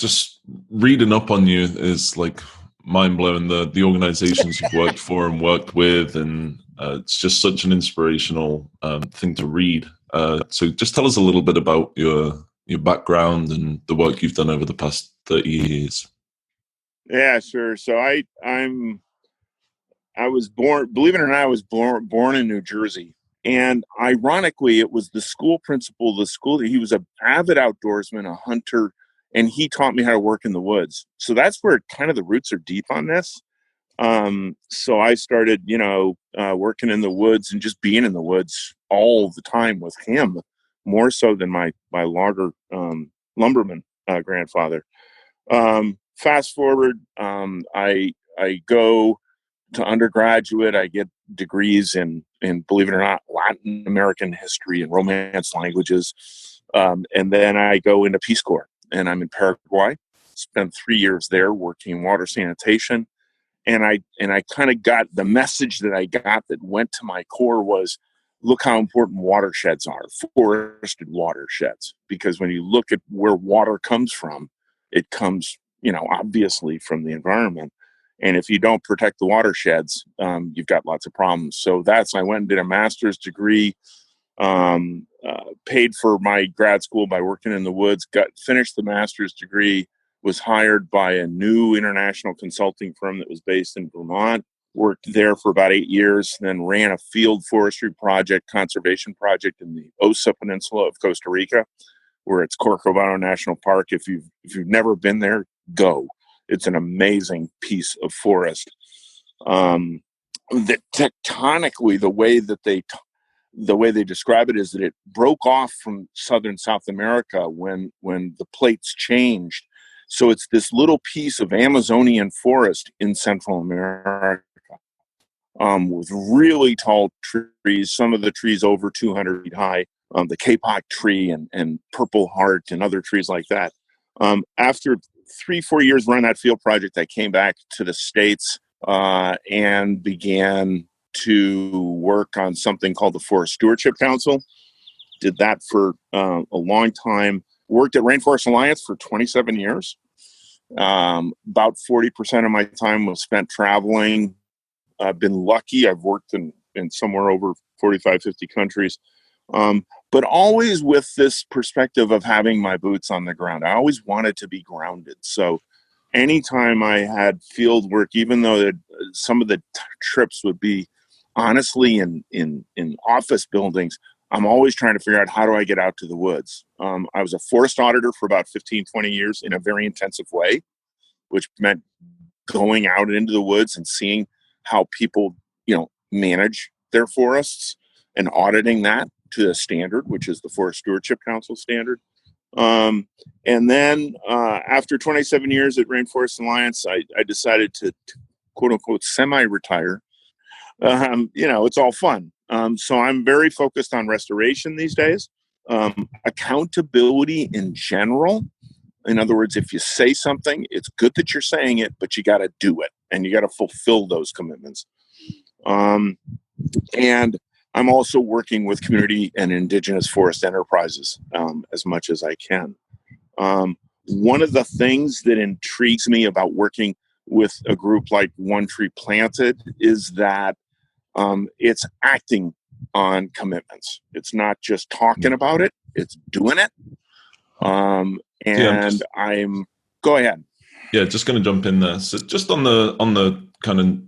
just reading up on you is like mind blowing. The organizations you've worked for and worked with, and it's just such an inspirational thing to read. So just tell us a little bit about your background and the work you've done over the past 30 years. Yeah, sure. So I was born, believe it or not, I was born in New Jersey. And ironically, it was the school principal, he was an avid outdoorsman, a hunter, and he taught me how to work in the woods. So that's where kind of the roots are deep on this. So I started, working in the woods and just being in the woods all the time with him, more so than my logger lumberman grandfather. Fast forward, I go to undergraduate. I get degrees in, believe it or not, Latin American history and Romance languages. And then I go into Peace Corps, and I'm in Paraguay. Spent 3 years there working water sanitation. And I kind of got the message that I got that went to my core was, look how important watersheds are, forested watersheds. Because when you look at where water comes from, it comes, obviously from the environment. And if you don't protect the watersheds, you've got lots of problems. So I went and did a master's degree, paid for my grad school by working in the woods, finished the master's degree, was hired by a new international consulting firm that was based in Vermont, worked there for about 8 years, then ran a field forestry conservation project in the Osa Peninsula of Costa Rica, where it's Corcovado National Park. If you've never been there, go. It's an amazing piece of forest. That tectonically, the way they describe it is that it broke off from southern South America when the plates changed. So it's this little piece of Amazonian forest in Central America, with really tall trees. Some of the trees over 200 feet high. The kapok tree and purple heart and other trees like that. After 3-4 years running that field project, I came back to the States and began to work on something called the Forest Stewardship Council. Did that for a long time. Worked at Rainforest Alliance for 27 years. About 40% of my time was spent traveling. I've been lucky. I've worked in somewhere over 45, 50 countries. But always with this perspective of having my boots on the ground. I always wanted to be grounded. So anytime I had field work, even though some of the trips would be honestly in office buildings, I'm always trying to figure out, how do I get out to the woods? I was a forest auditor for about 15, 20 years in a very intensive way, which meant going out into the woods and seeing how people, manage their forests and auditing that to a standard, which is the Forest Stewardship Council standard. And then after 27 years at Rainforest Alliance, I decided to quote unquote semi-retire. It's all fun. So I'm very focused on restoration these days. Accountability in general. In other words, if you say something, it's good that you're saying it, but you got to do it and you got to fulfill those commitments. And I'm also working with community and indigenous forest enterprises as much as I can. One of the things that intrigues me about working with a group like One Tree Planted is that it's acting on commitments. It's not just talking about it, it's doing it. Go ahead. Yeah, just going to jump in there. So just on the kind of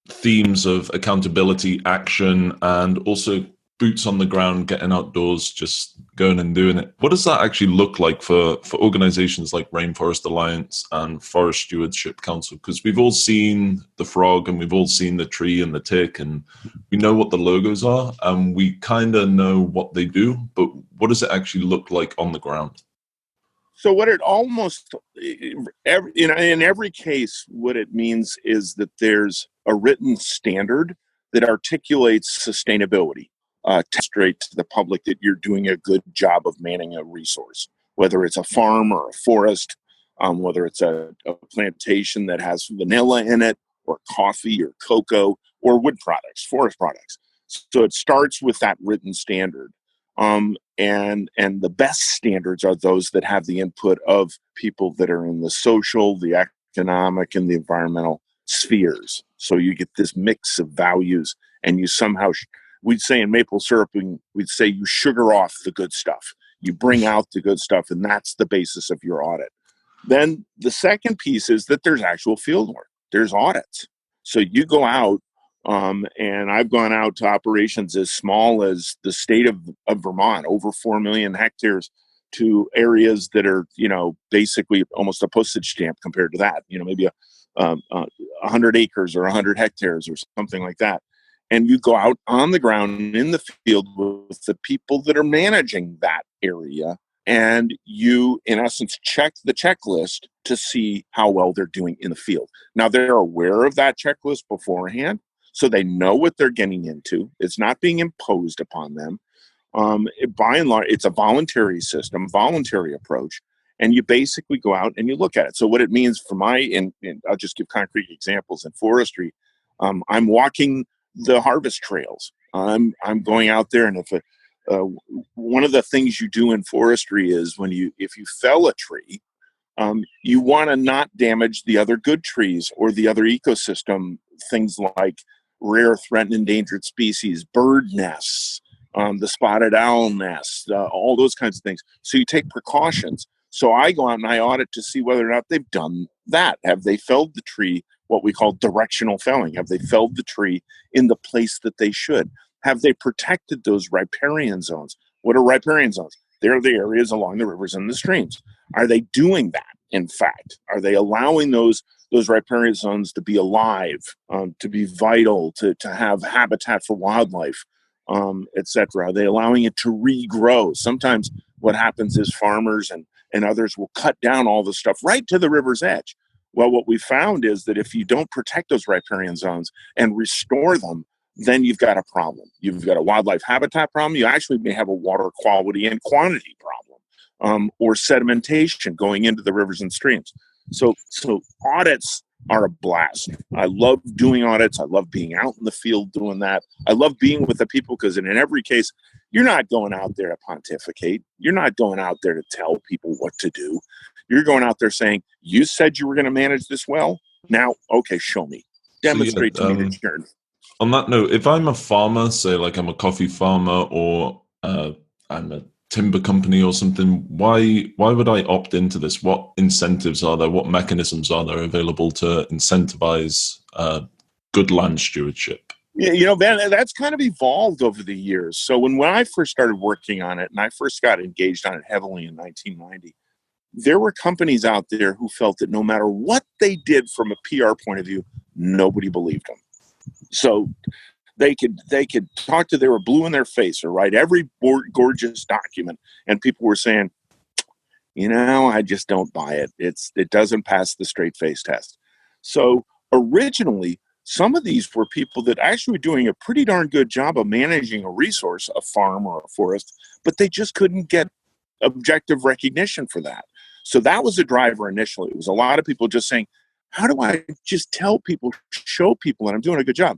themes of accountability, action, and also boots on the ground, getting outdoors, just going and doing it. What does that actually look like for organizations like Rainforest Alliance and Forest Stewardship Council? Because we've all seen the frog and we've all seen the tree and the tick, and we know what the logos are and we kind of know what they do, but what does it actually look like on the ground? So what it almost, in every case, what it means is that there's a written standard that articulates sustainability, demonstrate to the public that you're doing a good job of managing a resource, whether it's a farm or a forest, whether it's a plantation that has vanilla in it, or coffee or cocoa, or wood products, forest products. So it starts with that written standard. And the best standards are those that have the input of people that are in the social, the economic, and the environmental spheres. So you get this mix of values, and you somehow, we'd say in maple syrup, we'd say you sugar off the good stuff. You bring out the good stuff, and that's the basis of your audit. Then the second piece is that there's actual field work. There's audits. So you go out, and I've gone out to operations as small as the state of Vermont, over 4 million hectares, to areas that are, basically almost a postage stamp compared to that, maybe 100 acres or 100 hectares or something like that. And you go out on the ground in the field with the people that are managing that area, and you, in essence, check the checklist to see how well they're doing in the field. Now, they're aware of that checklist beforehand, so they know what they're getting into. It's not being imposed upon them. By and large, it's a voluntary system, voluntary approach, and you basically go out and you look at it. So what it means for and I'll just give concrete examples in forestry. I'm walking the harvest trails. I'm going out there, and if one of the things you do in forestry is if you fell a tree, you want to not damage the other good trees or the other ecosystem, things like rare, threatened, endangered species, bird nests, the spotted owl nest, all those kinds of things. So you take precautions. So I go out and I audit to see whether or not they've done that. Have they felled the tree, what we call directional felling? Have they felled the tree in the place that they should? Have they protected those riparian zones? What are riparian zones? They're the areas along the rivers and the streams. Are they doing that, in fact? Are they allowing those riparian zones to be alive, to be vital, to have habitat for wildlife, etc.? Are they allowing it to regrow? Sometimes what happens is farmers and others will cut down all the stuff right to the river's edge. Well, what we found is that if you don't protect those riparian zones and restore them, then you've got a problem. You've got a wildlife habitat problem. You actually may have a water quality and quantity problem, or sedimentation going into the rivers and streams. So audits are a blast. I love doing audits. I love being out in the field doing that. I love being with the people, because in every case, you're not going out there to pontificate. You're not going out there to tell people what to do. You're going out there saying, you said you were going to manage this well. Now, okay, show me. Demonstrate to me that you're. On that note, if I'm a farmer, say like I'm a coffee farmer, or I'm a timber company or something, why would I opt into this? What incentives are there? What mechanisms are there available to incentivize good land stewardship? Yeah, Ben, that's kind of evolved over the years. So when I first started working on it, and I first got engaged on it heavily in 1990, there were companies out there who felt that no matter what they did from a PR point of view, nobody believed them. So they could talk they were blue in their face or write every gorgeous document, and people were saying, I just don't buy it. It doesn't pass the straight face test. So originally, some of these were people that actually were doing a pretty darn good job of managing a resource, a farm or a forest, but they just couldn't get objective recognition for that. So that was a driver initially. It was a lot of people just saying, how do I just tell people, show people that I'm doing a good job?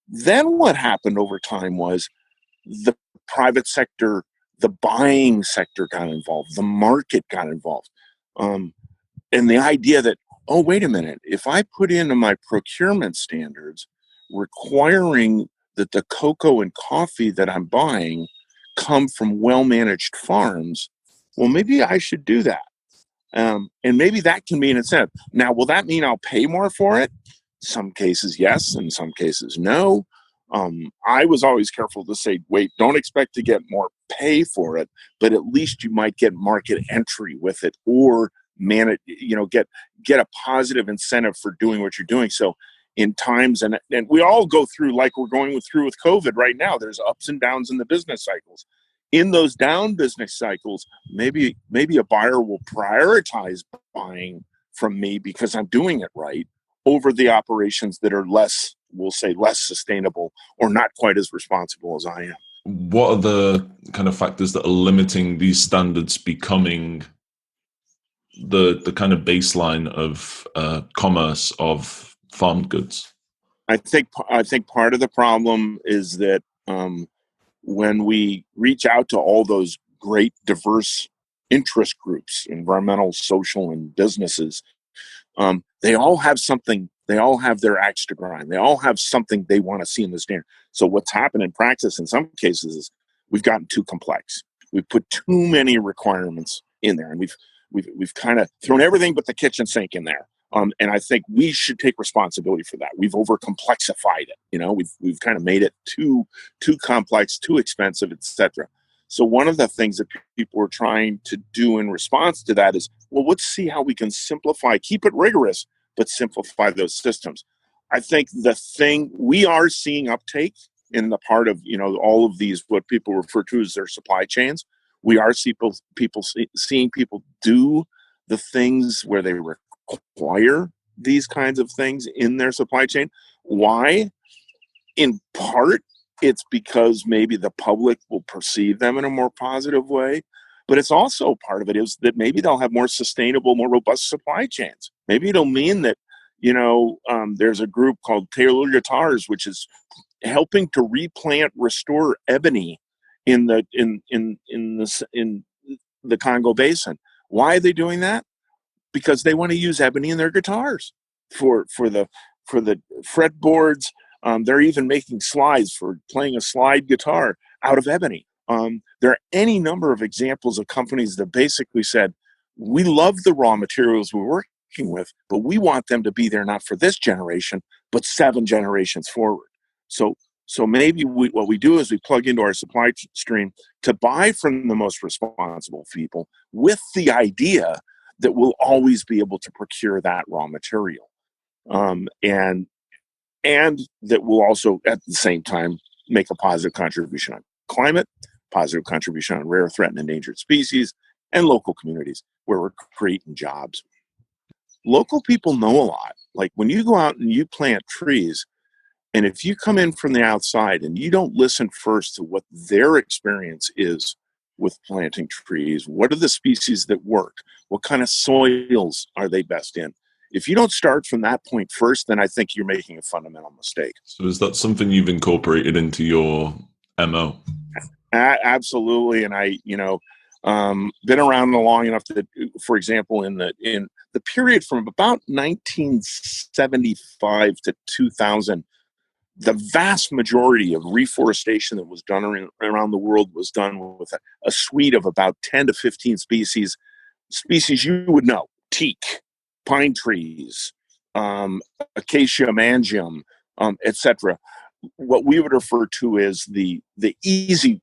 Then what happened over time was the private sector, the buying sector got involved, the market got involved. And the idea that, oh, wait a minute, if I put into my procurement standards requiring that the cocoa and coffee that I'm buying come from well-managed farms, well, maybe I should do that. And maybe that can be an incentive. Now, will that mean I'll pay more for it? Some cases, yes. In some cases, no. I was always careful to say, wait, don't expect to get more pay for it, but at least you might get market entry with it, or get a positive incentive for doing what you're doing. So in times, and we all go through, like we're going through with COVID right now, there's ups and downs in the business cycles. In those down business cycles, maybe a buyer will prioritize buying from me because I'm doing it right, over the operations that are less sustainable or not quite as responsible as I am. What are the kind of factors that are limiting these standards becoming the kind of baseline of commerce of farmed goods? I think part of the problem is that when we reach out to all those great diverse interest groups, environmental, social, and businesses, they all have something. They all have their axe to grind. They all have something they want to see in the standard. So what's happened in practice in some cases is we've gotten too complex. We've put too many requirements in there, and we've kind of thrown everything but the kitchen sink in there. And I think we should take responsibility for that. We've over-complexified it. We've kind of made it too complex, too expensive, etc. So one of the things that people are trying to do in response to that is, well, let's see how we can simplify, keep it rigorous, but simplify those systems. I think the thing we are seeing uptake in the part of, all of these, what people refer to as their supply chains. We are seeing people do the things where they require these kinds of things in their supply chain. Why? In part, it's because maybe the public will perceive them in a more positive way, but it's also part of it is that maybe they'll have more sustainable, more robust supply chains. Maybe it'll mean that, there's a group called Taylor Guitars, which is helping to restore ebony in the Congo Basin. Why are they doing that? Because they want to use ebony in their guitars for the fretboards. They're even making slides for playing a slide guitar out of ebony. There are any number of examples of companies that basically said, we love the raw materials we're working with, but we want them to be there not for this generation, but 7 generations forward. So maybe what we do is we plug into our supply stream to buy from the most responsible people with the idea that we'll always be able to procure that raw material. And that will also, at the same time, make a positive contribution on climate, positive contribution on rare, threatened, endangered species, and local communities where we're creating jobs. Local people know a lot. Like when you go out and you plant trees, and if you come in from the outside and you don't listen first to what their experience is with planting trees, what are the species that work? What kind of soils are they best in? If you don't start from that point first, then I think you're making a fundamental mistake. So is that something you've incorporated into your MO? Absolutely. And I, been around long enough that, for example, in the period from about 1975 to 2000, the vast majority of reforestation that was done around the world was done with a suite of about 10 to 15 species you would know: teak, pine trees, acacia mangium, etc. What we would refer to as the easy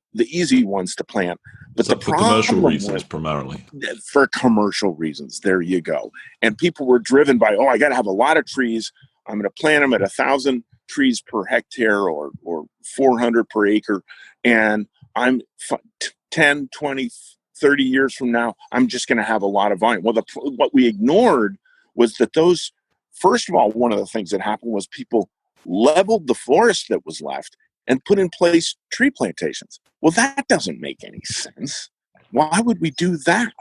ones to plant. But the for commercial reasons primarily. For commercial reasons, there you go. And people were driven by, I got to have a lot of trees. I'm going to plant them at 1,000 trees per hectare or 400 per acre. And I'm 10, 20, 30 years from now, I'm just going to have a lot of volume. Well, what we ignored was that first of all, one of the things that happened was people leveled the forest that was left and put in place tree plantations. Well, that doesn't make any sense. Why would we do that?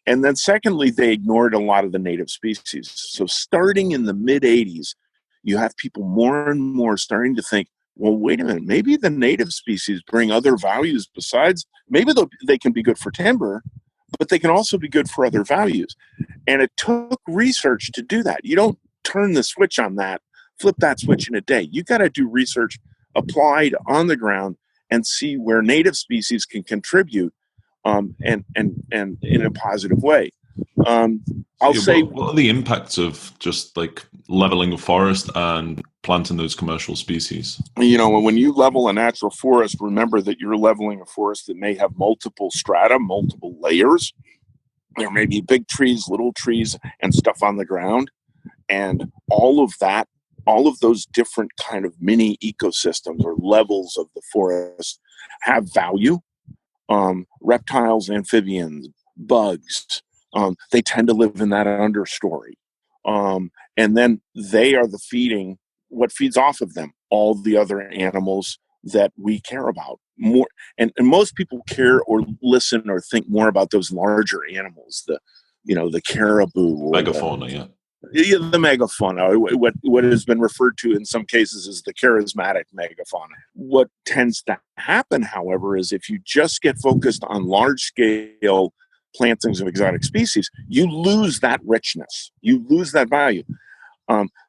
And then secondly, they ignored a lot of the native species. So starting in the mid-'80s, you have people more and more starting to think, well, wait a minute, maybe the native species bring other values besides, maybe they can be good for timber, but they can also be good for other values. And it took research to do that. You don't turn the switch on that, flip that switch in a day. You got to do research applied on the ground and see where native species can contribute and in a positive way. I'll say, what are the impacts of just like leveling a forest and planting those commercial species? When you level a natural forest, remember that you're leveling a forest that may have multiple strata, multiple layers. There may be big trees, little trees, and stuff on the ground. And all of those different kind of mini ecosystems or levels of the forest have value. Reptiles, amphibians, bugs, they tend to live in that understory. And then they are what feeds off of them, all the other animals that we care about more. And most people care or listen or think more about those larger animals, the caribou. Megafauna, yeah. Yeah, the megafauna, what has been referred to in some cases as the charismatic megafauna. What tends to happen, however, is if you just get focused on large scale plantings of exotic species, you lose that richness, you lose that value.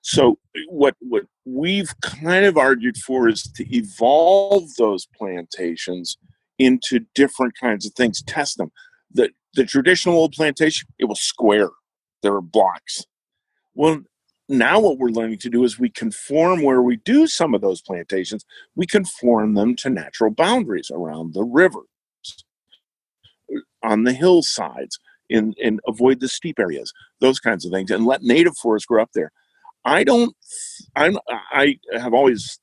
So what we've kind of argued for is to evolve those plantations into different kinds of things, test them. The traditional old plantation, it was square. There were blocks. Well, now what we're learning to do is we conform where we do some of those plantations, we conform them to natural boundaries around the rivers, on the hillsides, and avoid the steep areas, those kinds of things, and let native forests grow up there. I have always,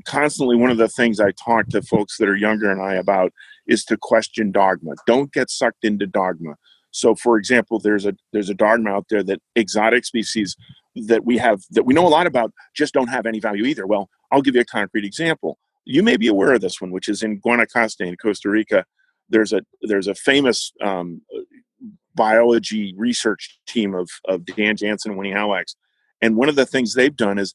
constantly, one of the things I talk to folks that are younger than I about is to question dogma. Don't get sucked into dogma. So, for example, there's a dogma out there that exotic species that we know a lot about just don't have any value either. Well, I'll give you a concrete example. You may be aware of this one, which is in Guanacaste in Costa Rica. There's a famous biology research team of Dan Jansen and Winnie Howlax. And one of the things they've done is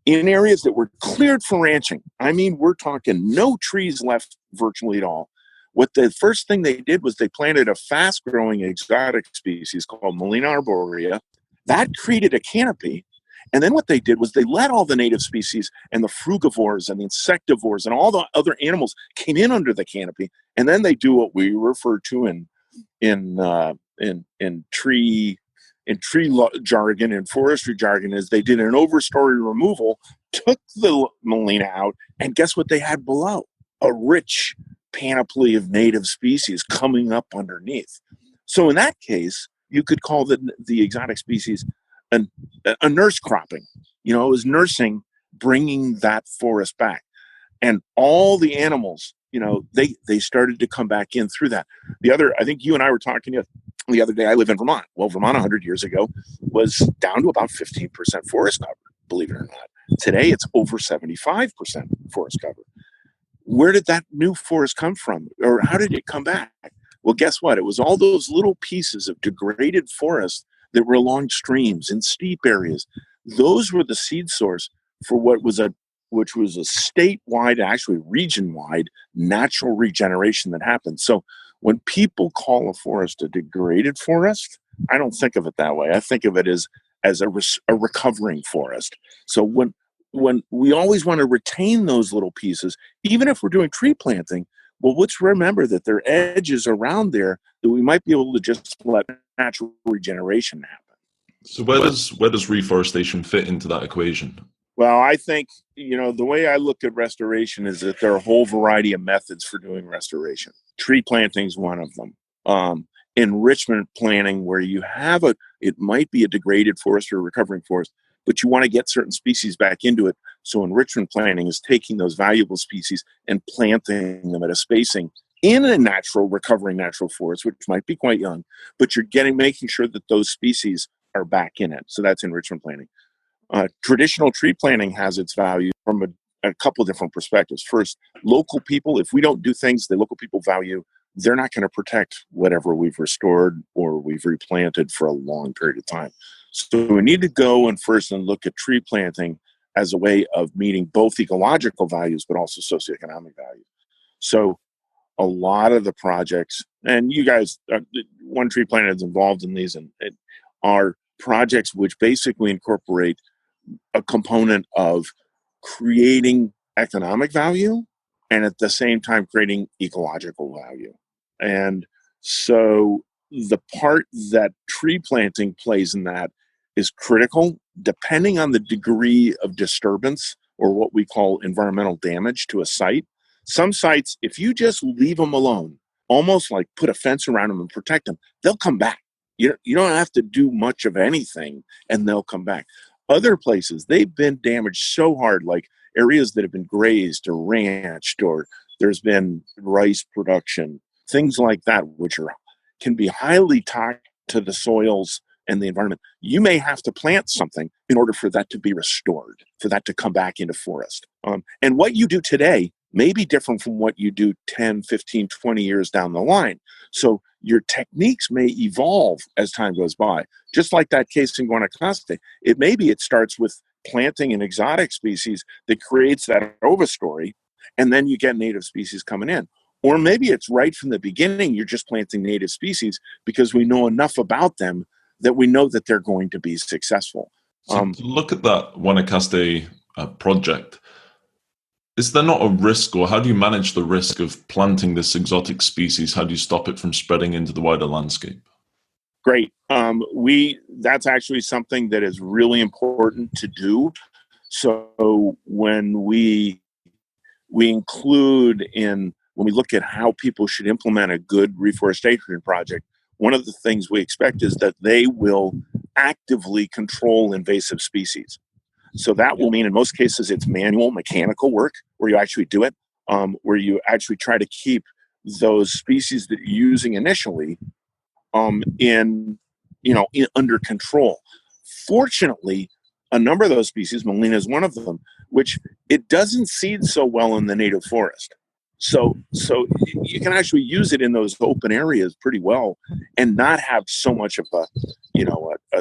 in areas that were cleared for ranching. I mean, we're talking no trees left virtually at all. What the first thing they did was they planted a fast-growing exotic species called Melina arborea. That created a canopy. And then what they did was they let all the native species and the frugivores and the insectivores and all the other animals came in under the canopy. And then they do what we refer to in tree jargon and forestry jargon is they did an overstory removal, took the Melina out, and guess what they had below? A rich panoply of native species coming up underneath. So in that case, you could call the exotic species a nurse cropping. It was nursing, bringing that forest back. And all the animals, they started to come back in through that. I think you and I were talking the other day. I live in Vermont. Well, Vermont 100 years ago was down to about 15% forest cover, believe it or not. Today, it's over 75% forest cover. Where did that new forest come from? Or how did it come back? Well, guess what? It was all those little pieces of degraded forest that were along streams in steep areas. Those were the seed source for which was a statewide, actually region-wide, natural regeneration that happened. So when people call a forest a degraded forest, I don't think of it that way. I think of it as a recovering forest. So when we always want to retain those little pieces, even if we're doing tree planting, well, let's remember that there are edges around there that we might be able to just let natural regeneration happen. So where does reforestation fit into that equation? Well, I think, the way I look at restoration is that there are a whole variety of methods for doing restoration. Tree planting is one of them. Enrichment planting, where you have it might be a degraded forest or a recovering forest, but you want to get certain species back into it. So enrichment planting is taking those valuable species and planting them at a spacing in a recovering natural forest, which might be quite young, but you're making sure that those species are back in it. So that's enrichment planting. Traditional tree planting has its value from a couple of different perspectives. First, local people, if we don't do things the local people value, they're not going to protect whatever we've restored or we've replanted for a long period of time. So we need to go and look at tree planting as a way of meeting both ecological values, but also socioeconomic values. So a lot of the projects, and you guys, One Tree Planet is involved in these, and are projects which basically incorporate a component of creating economic value and at the same time creating ecological value. And so the part that tree planting plays in that is critical, depending on the degree of disturbance or what we call environmental damage to a site. Some sites, if you just leave them alone, almost like put a fence around them and protect them, they'll come back. You don't have to do much of anything and they'll come back. Other places, they've been damaged so hard, like areas that have been grazed or ranched, or there's been rice production, things like that, which can be highly toxic to the soils and the environment. You may have to plant something in order for that to be restored, for that to come back into forest. And what you do today may be different from what you do 10, 15, 20 years down the line. So your techniques may evolve as time goes by. Just like that case in Guanacaste, it starts with planting an exotic species that creates that overstory, and then you get native species coming in. Or maybe it's right from the beginning, you're just planting native species because we know enough about them that we know that they're going to be successful. So to look at that Guanacaste project, is there not a risk, or how do you manage the risk of planting this exotic species? How do you stop it from spreading into the wider landscape? Great. That's actually something that is really important to do. So when we include when we look at how people should implement a good reforestation project, one of the things we expect is that they will actively control invasive species. So that will mean in most cases it's manual, mechanical work where you actually do it, where you actually try to keep those species that you're using initially under control. Fortunately, a number of those species, Molina is one of them, which it doesn't seed so well in the native forest. So you can actually use it in those open areas pretty well and not have so much of a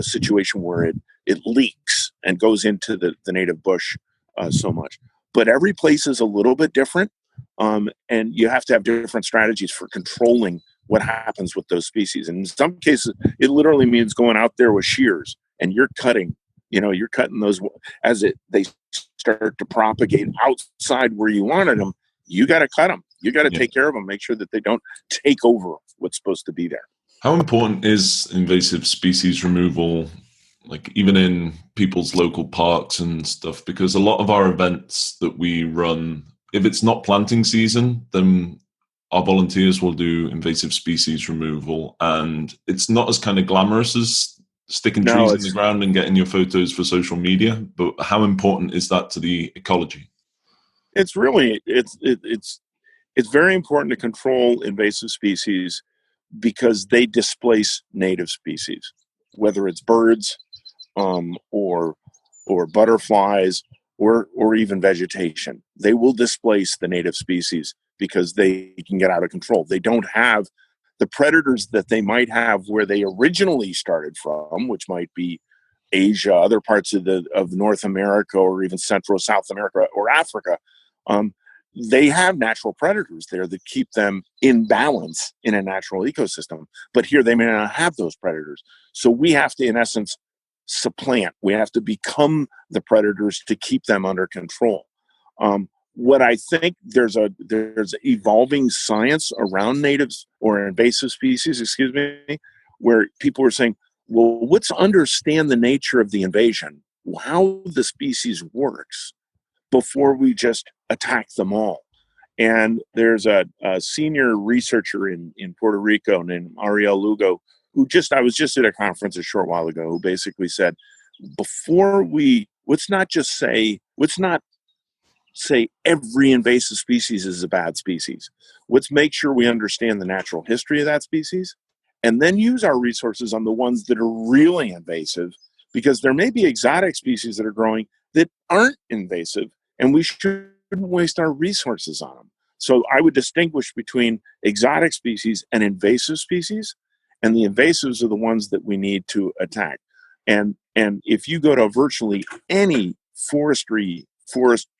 situation where it leaks and goes into the native bush so much. But every place is a little bit different, and you have to have different strategies for controlling what happens with those species. And in some cases, it literally means going out there with shears and you're cutting those as they start to propagate outside where you wanted them. You got to cut them. You got to take care of them, make sure that they don't take over what's supposed to be there. How important is invasive species removal, like even in people's local parks and stuff? Because a lot of our events that we run, if it's not planting season, then our volunteers will do invasive species removal, and it's not as kind of glamorous as sticking trees in the ground and getting your photos for social media. But how important is that to the ecology? It's really it's very important to control invasive species because they displace native species, whether it's birds or butterflies or even vegetation. They will displace the native species because they can get out of control. They don't have the predators that they might have where they originally started from, which might be Asia, other parts of North America, or even Central South America or Africa. They have natural predators there that keep them in balance in a natural ecosystem. But here they may not have those predators. So we have to, in essence, supplant. We have to become the predators to keep them under control. What I think there's evolving science around natives or invasive species, where people are saying, well, let's understand the nature of the invasion, how the species works before we just attack them all. And there's a senior researcher in Puerto Rico named Ariel Lugo, I was just at a conference a short while ago, who basically said, let's not say every invasive species is a bad species. Let's make sure we understand the natural history of that species and then use our resources on the ones that are really invasive, because there may be exotic species that are growing that aren't invasive, and we shouldn't waste our resources on them. So I would distinguish between exotic species and invasive species, and the invasives are the ones that we need to attack. And if you go to virtually any forest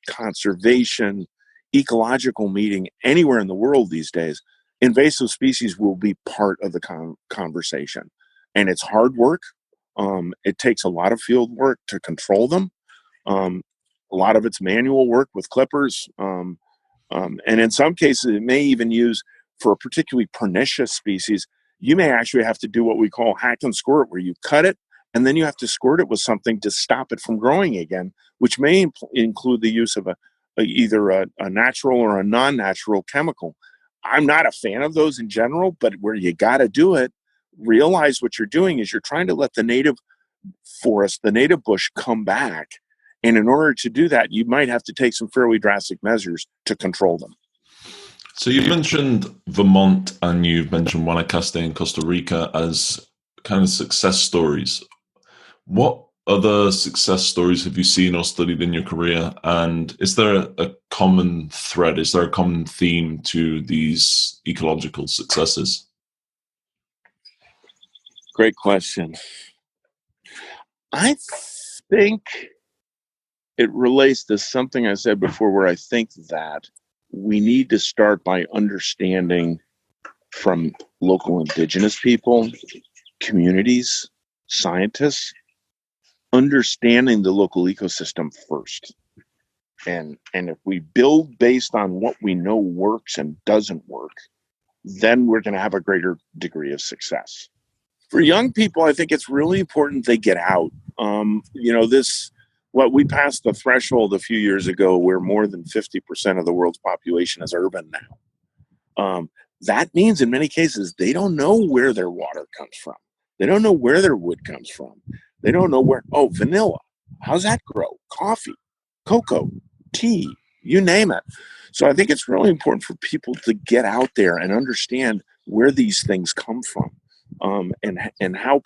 conservation, ecological meeting anywhere in the world these days, invasive species will be part of the conversation. And it's hard work. It takes a lot of field work to control them. A lot of it's manual work with clippers. And in some cases, it may even use, for a particularly pernicious species, you may actually have to do what we call hack and squirt, where you cut it and then you have to squirt it with something to stop it from growing again, which may include the use of either a natural or a non-natural chemical. I'm not a fan of those in general, but where you got to do it, realize what you're doing is you're trying to let the native forest, the native bush, come back. And in order to do that, you might have to take some fairly drastic measures to control them. So you mentioned Vermont and you've mentioned Guanacaste in Costa Rica as kind of success stories. What other success stories have you seen or studied in your career? And is there a common thread? Is there a common theme to these ecological successes? Great question. I think it relates to something I said before, where I think that we need to start by understanding from local indigenous people, communities, scientists, understanding the local ecosystem first. And if we build based on what we know works and doesn't work, then we're going to have a greater degree of success. For young people, I think it's really important they get out. We passed the threshold a few years ago where more than 50% of the world's population is urban now. That means in many cases, they don't know where their water comes from. They don't know where their wood comes from. They don't know vanilla. How's that grow? Coffee, cocoa, tea, you name it. So I think it's really important for people to get out there and understand where these things come from, and how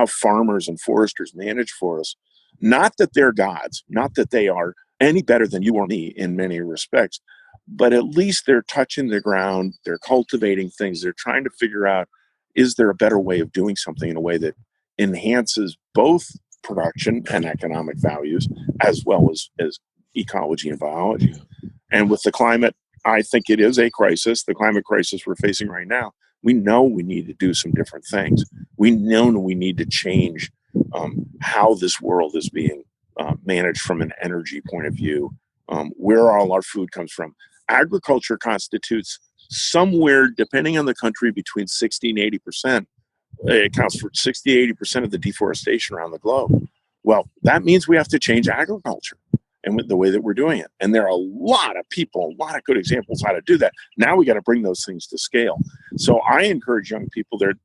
farmers and foresters manage forests. Not that they're gods, not that they are any better than you or me in many respects, but at least they're touching the ground, they're cultivating things, they're trying to figure out, is there a better way of doing something in a way that enhances both production and economic values, as well as ecology and biology. And with the climate, I think it is a crisis, the climate crisis we're facing right now. We know we need to do some different things. We know we need to change how this world is being managed from an energy point of view, where all our food comes from. Agriculture constitutes somewhere, depending on the country, between 60 and 80%. It accounts for 60, 80% of the deforestation around the globe. Well, that means we have to change agriculture and the way that we're doing it. And there are a lot of people, a lot of good examples how to do that. Now we got to bring those things to scale. So I encourage young people, there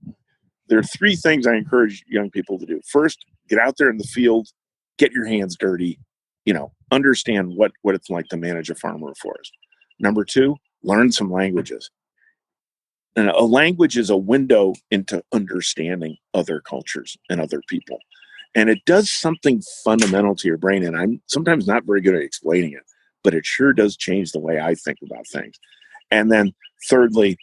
are three things I encourage young people to do. First, get out there in the field, get your hands dirty, understand what it's like to manage a farm or a forest. Number two, learn some languages. And a language is a window into understanding other cultures and other people. And it does something fundamental to your brain. And I'm sometimes not very good at explaining it, but it sure does change the way I think about things. And then thirdly,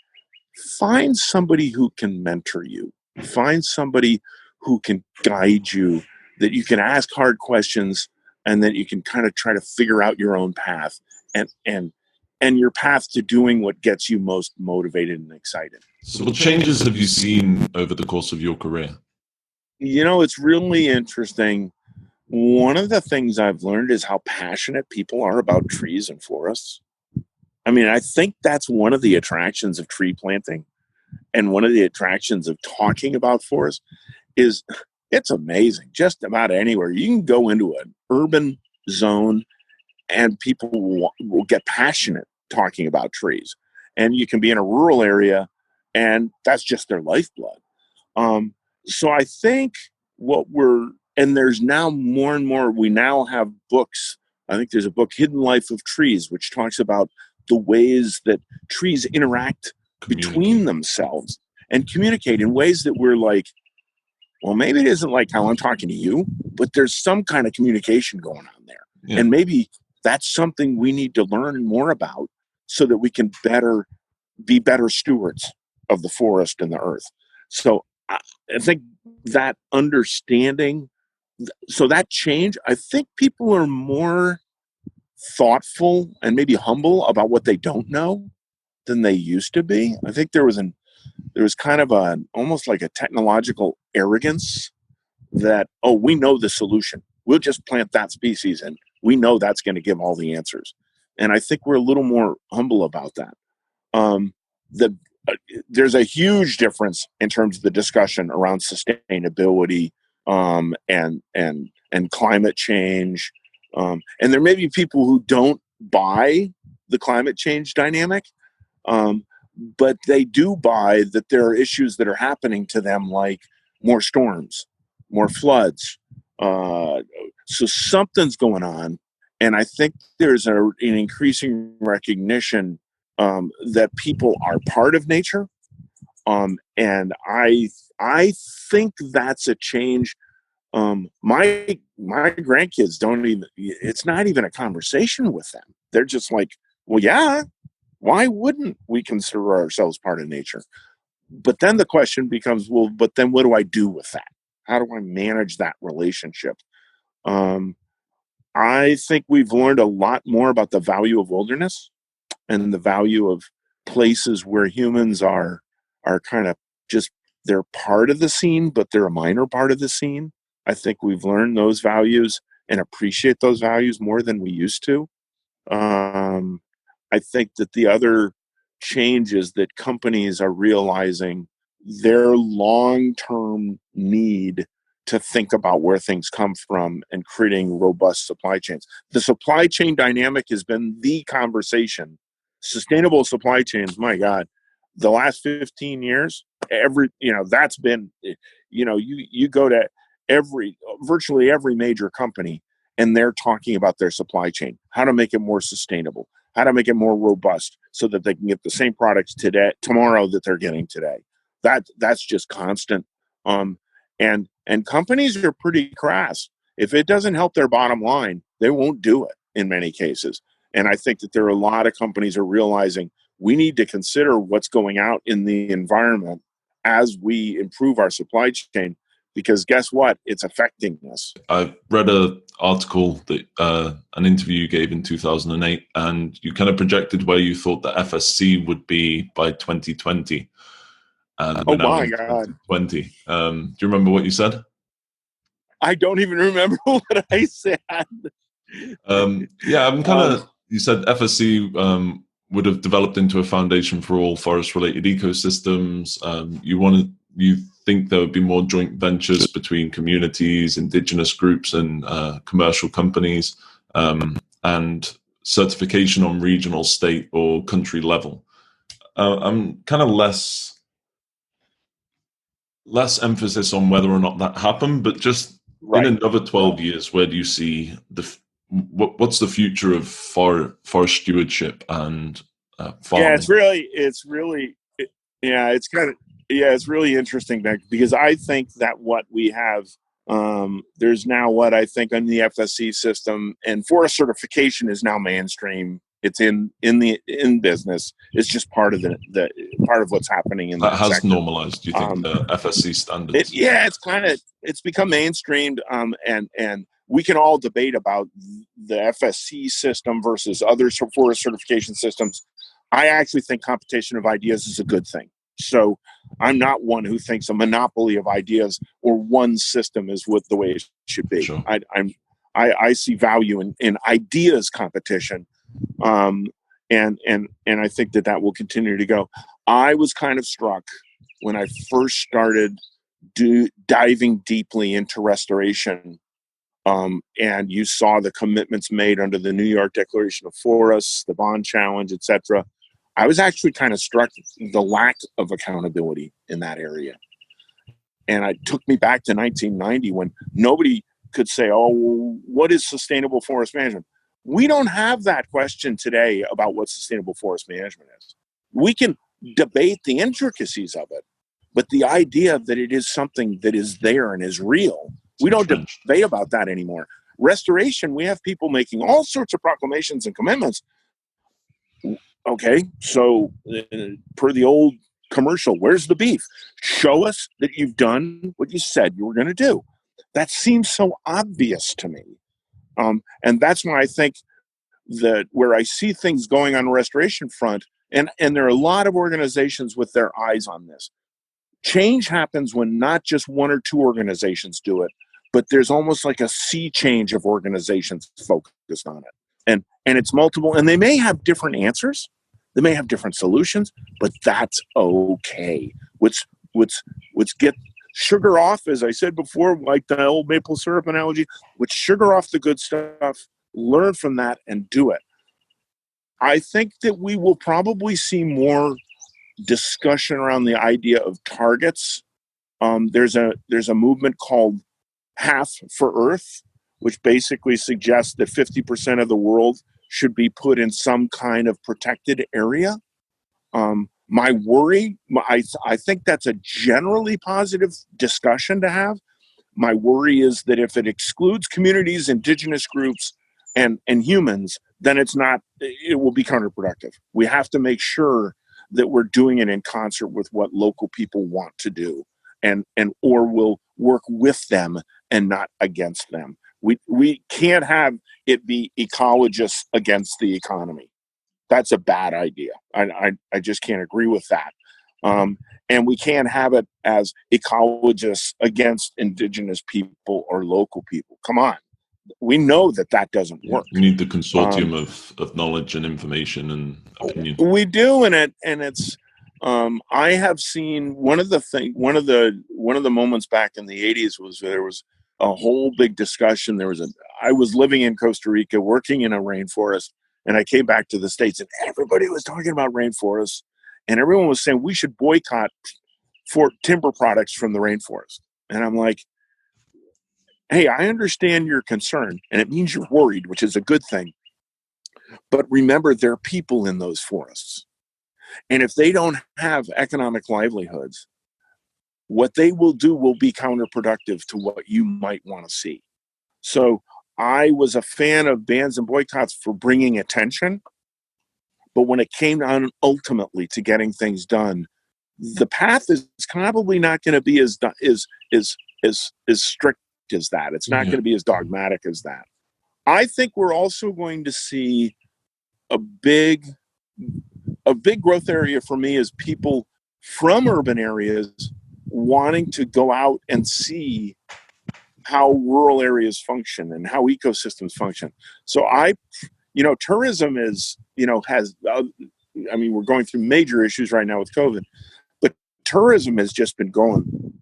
find somebody who can mentor you. Find somebody who can guide you, that you can ask hard questions, and that you can kind of try to figure out your own path and your path to doing what gets you most motivated and excited. So what changes have you seen over the course of your career? It's really interesting. One of the things I've learned is how passionate people are about trees and forests. I mean, I think that's one of the attractions of tree planting, and one of the attractions of talking about forests is it's amazing. Just about anywhere. You can go into an urban zone and people will get passionate talking about trees. And you can be in a rural area and that's just their lifeblood. So I think there's now more and more, we now have books. I think there's a book, Hidden Life of Trees, which talks about the ways that trees interact between themselves and communicate in ways that we're like, well, maybe it isn't like how I'm talking to you, but there's some kind of communication going on there. Yeah. And maybe that's something we need to learn more about so that we can be better stewards of the forest and the earth. So I think that understanding, so that change, I think people are more thoughtful and maybe humble about what they don't know than they used to be. I think there was kind of almost like a technological arrogance that, we know the solution. We'll just plant that species and we know that's going to give all the answers. And I think we're a little more humble about that. There's a huge difference in terms of the discussion around sustainability and climate change. And there may be people who don't buy the climate change dynamic, but they do buy that there are issues that are happening to them, like more storms, more floods. So something's going on. And I think there's an increasing recognition that people are part of nature. And I think that's a change. My grandkids it's not even a conversation with them. They're just like, well, yeah, why wouldn't we consider ourselves part of nature? but then the question becomes, well, but then what do I do with that? How do I manage that relationship? I think we've learned a lot more about the value of wilderness and the value of places where humans are kind of just, they're part of the scene, but they're a minor part of the scene. I think we've learned those values and appreciate those values more than we used to. I think that the other change is that companies are realizing their long-term need to think about where things come from and creating robust supply chains. The supply chain dynamic has been the conversation. Sustainable supply chains, my God, the last 15 years, that's been, you go to virtually every major company, and they're talking about their supply chain, how to make it more sustainable, how to make it more robust so that they can get the same products tomorrow that they're getting today. That's just constant. And companies are pretty crass. If it doesn't help their bottom line, they won't do it in many cases. And I think that there are a lot of companies are realizing we need to consider what's going out in the environment as we improve our supply chain, because guess what? It's affecting us. I read an article that an interview you gave in 2008, and you kind of projected where you thought the FSC would be by 2020. And oh my God. 2020. Do you remember what you said? I don't even remember what I said. Yeah, I'm kind of, you said FSC would have developed into a foundation for all forest-related ecosystems. You think there would be more joint ventures between communities, indigenous groups, and commercial companies, and certification on regional, state, or country level. I'm kind of less emphasis on whether or not that happened, but just in another 12 years, where do you see what's the future of forest stewardship and farming? It's really interesting, because I think that what we have, there's now what I think on the FSC system, and forest certification is now mainstream. It's in business. It's just part of the part of what's happening in that has sector. Normalized. Do you think the FSC standards? It's become mainstreamed, and we can all debate about the FSC system versus other forest certification systems. I actually think competition of ideas is a good thing. So I'm not one who thinks a monopoly of ideas or one system is the way it should be. Sure. I see value in ideas competition. And I think that will continue to go. I was kind of struck when I first started diving deeply into restoration, and you saw the commitments made under the New York Declaration of Forests, the Bond Challenge, etc. I was actually kind of struck the lack of accountability in that area. And it took me back to 1990 when nobody could say, oh, what is sustainable forest management? We don't have that question today about what sustainable forest management is. We can debate the intricacies of it, but the idea that it is something that is there and is real, we don't debate about that anymore. Restoration, we have people making all sorts of proclamations and commitments. Okay, so per the old commercial, where's the beef? Show us that you've done what you said you were going to do. That seems so obvious to me. And that's why I think that where I see things going on the restoration front, and there are a lot of organizations with their eyes on this. Change happens when not just one or two organizations do it, but there's almost like a sea change of organizations focused on it. And it's multiple, and they may have different answers. They may have different solutions, but that's okay. Let's get sugar off, as I said before, like the old maple syrup analogy. Let's sugar off the good stuff, learn from that, and do it. I think that we will probably see more discussion around the idea of targets. There's a movement called Half for Earth, which basically suggests that 50% of the world should be put in some kind of protected area. My worry, I think that's a generally positive discussion to have. My worry is that if it excludes communities, indigenous groups, and humans, then it will be counterproductive. We have to make sure that we're doing it in concert with what local people want to do, and or will work with them and not against them. We can't have it be ecologists against the economy. That's a bad idea. I just can't agree with that. And we can't have it as ecologists against indigenous people or local people. Come on. We know that doesn't work. You need the consortium of knowledge and information and opinion. We do, and it's. I have seen one of the moments back in the 80s was there was a whole big discussion. I was living in Costa Rica, working in a rainforest, and I came back to the States, and everybody was talking about rainforests, and everyone was saying we should boycott for timber products from the rainforest. And I'm like, hey, I understand your concern, and it means you're worried, which is a good thing. But remember, there are people in those forests. And if they don't have economic livelihoods, what they will do will be counterproductive to what you might want to see. So I was a fan of bans and boycotts for bringing attention. But when it came down ultimately to getting things done, the path is probably not going to be as strict as that. It's not going to be as dogmatic as that. I think we're also going to see a big growth area for me is people from urban areas wanting to go out and see how rural areas function and how ecosystems function. So tourism is, we're going through major issues right now with COVID, but tourism has just been going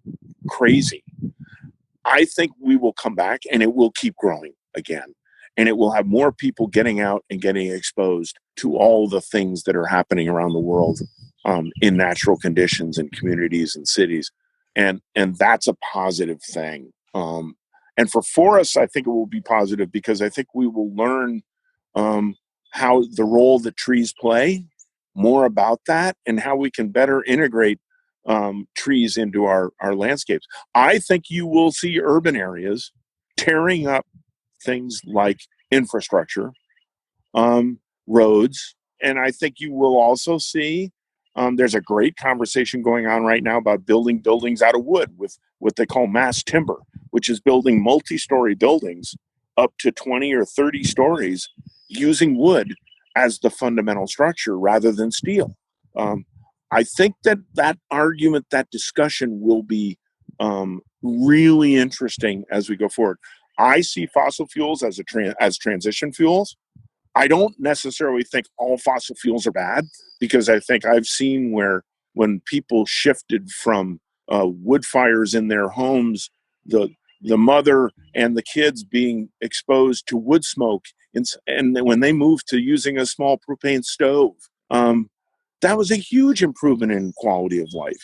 crazy. I think we will come back and it will keep growing again. And it will have more people getting out and getting exposed to all the things that are happening around the world in natural conditions and communities and cities. And that's a positive thing. And for forests, I think it will be positive because I think we will learn how the role that trees play, more about that, and how we can better integrate trees into our landscapes. I think you will see urban areas tearing up things like infrastructure, roads, and I think you will also see there's a great conversation going on right now about building buildings out of wood with what they call mass timber, which is building multi-story buildings up to 20 or 30 stories using wood as the fundamental structure rather than steel. I think that argument, that discussion will be really interesting as we go forward. I see fossil fuels as transition fuels. I don't necessarily think all fossil fuels are bad, because I think I've seen where when people shifted from wood fires in their homes, the mother and the kids being exposed to wood smoke, and when they moved to using a small propane stove, that was a huge improvement in quality of life.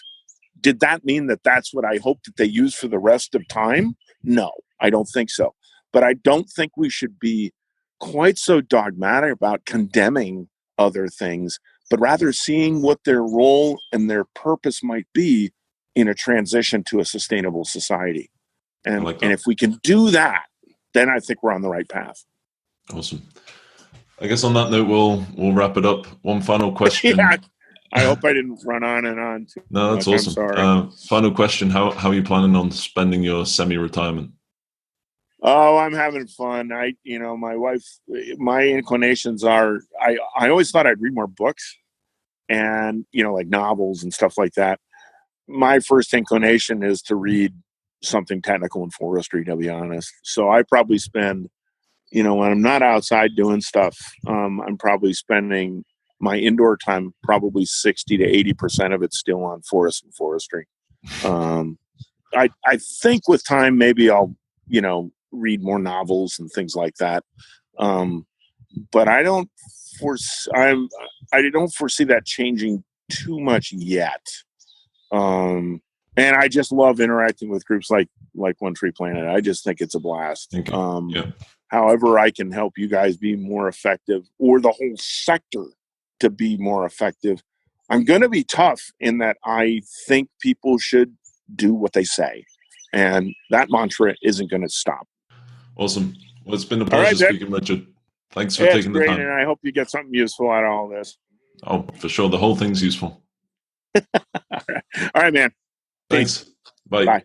Did that mean that that's what I hope that they use for the rest of time? No, I don't think so. But I don't think we should be quite so dogmatic about condemning other things, but rather seeing what their role and their purpose might be in a transition to a sustainable society. And if we can do that, then I think we're on the right path. Awesome. I guess on that note, we'll wrap it up. One final question. Yeah, I hope I didn't run on and on. No, that's awesome. I'm sorry. Final question. How are you planning on spending your semi-retirement? Oh, I'm having fun. My wife, my inclinations are, I always thought I'd read more books and, like novels and stuff like that. My first inclination is to read something technical in forestry, to be honest. So I probably spend, when I'm not outside doing stuff, I'm probably spending my indoor time, probably 60 to 80% of it still on forest and forestry. I think with time, maybe I'll, read more novels and things like that. But I don't foresee that changing too much yet. And I just love interacting with groups like One Tree Planet. I just think it's a blast. However I can help you guys be more effective, or the whole sector to be more effective, I'm going to be tough in that I think people should do what they say. And that mantra isn't going to stop. Awesome. Well, it's been a pleasure speaking, Richard. Thanks for taking the time. And I hope you get something useful out of all this. Oh, for sure. The whole thing's useful. All right, man. Thanks. Bye. Bye.